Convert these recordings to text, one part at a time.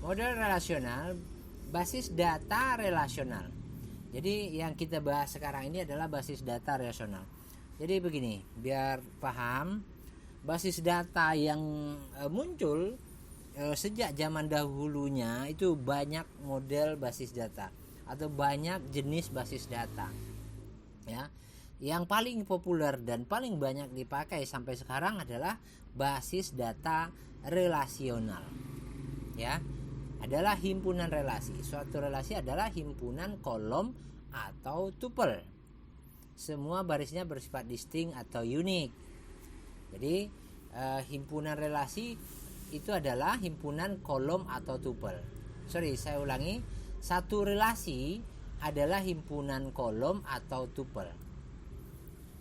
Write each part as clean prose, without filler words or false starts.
Model relasional, basis data relasional. Jadi yang kita bahas sekarang ini adalah basis data relasional. Jadi begini, biar paham, basis data yang muncul sejak zaman dahulunya itu banyak model basis data atau banyak jenis basis data. Ya. Yang paling populer dan paling banyak dipakai sampai sekarang adalah basis data relasional. Ya. Adalah himpunan relasi. Suatu relasi adalah himpunan kolom atau tuple. Semua barisnya bersifat distinct atau unik. Jadi himpunan relasi itu adalah himpunan kolom atau tuple. Saya ulangi. Satu relasi adalah himpunan kolom atau tuple.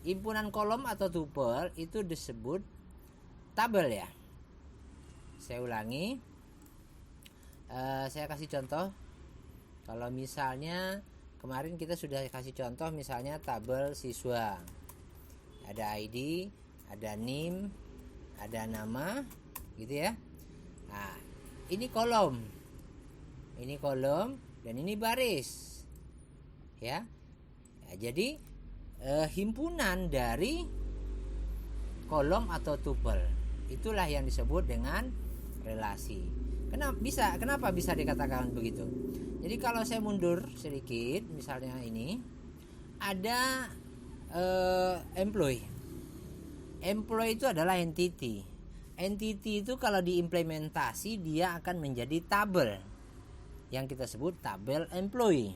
Himpunan kolom atau tuple itu disebut tabel ya. Saya ulangi. Saya kasih contoh. Kalau misalnya kemarin kita sudah kasih contoh, misalnya tabel siswa. Ada ID, ada NIM, ada nama, gitu ya. Nah, ini kolom. Ini kolom dan ini baris. Ya. Jadi himpunan dari kolom atau tuple itulah yang disebut dengan relasi. Kenapa bisa dikatakan begitu? Jadi kalau saya mundur sedikit, misalnya ini ada employee. Employee itu adalah entity. Entity itu kalau diimplementasi dia akan menjadi tabel yang kita sebut tabel employee.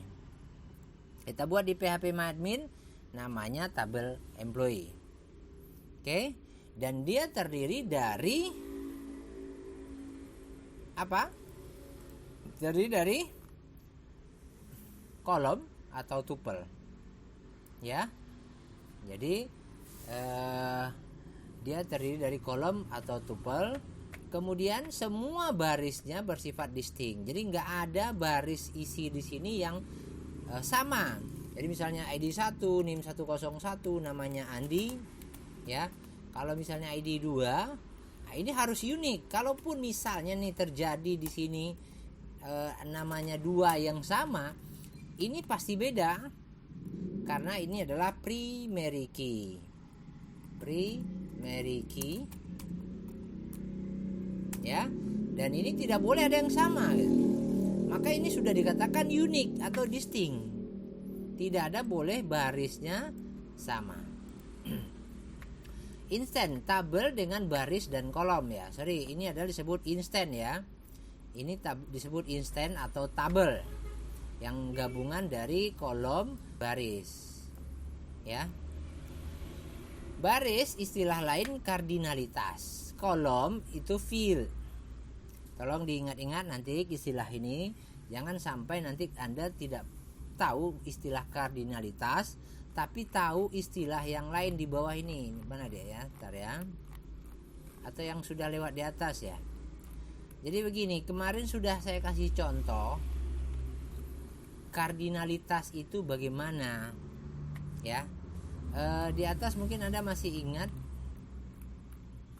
Kita buat di PHPMyAdmin namanya tabel employee. Oke? Dan dia terdiri dari apa? Terdiri dari kolom atau tuple. Ya. Jadi dia terdiri dari kolom atau tuple. Kemudian semua barisnya bersifat distinct. Jadi nggak ada baris isi di sini yang sama. Jadi misalnya ID 1, NIM 101 namanya Andi, ya. Kalau misalnya ID 2, nah ini harus unik. Kalaupun misalnya nih terjadi di sini namanya 2 yang sama, ini pasti beda. Karena ini adalah primary key. Primary key. Ya. Dan ini tidak boleh ada yang sama gitu. Maka ini sudah dikatakan unik atau distinct. Tidak ada boleh barisnya sama. Instant, tabel dengan baris dan kolom ya. Ini adalah disebut instant ya. Ini disebut instant atau tabel yang gabungan dari kolom baris. Ya. Baris istilah lain kardinalitas. Kolom itu field. Tolong diingat-ingat nanti istilah ini. Jangan sampai nanti Anda tidak tahu istilah kardinalitas, tapi tahu istilah yang lain di bawah ini. Mana dia ya? Bentar ya. Atau yang sudah lewat di atas ya. Jadi begini, kemarin sudah saya kasih contoh kardinalitas itu bagaimana. Ya. Di atas mungkin Anda masih ingat.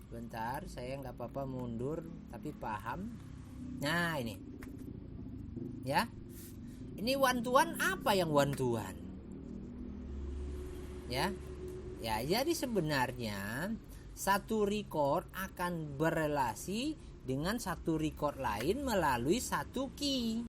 Bentar, saya nggak apa-apa mundur, tapi paham. Nah ini, ya. Ini one to one, apa yang one to one? Ya, jadi sebenarnya satu record akan berelasi dengan satu record lain melalui satu key.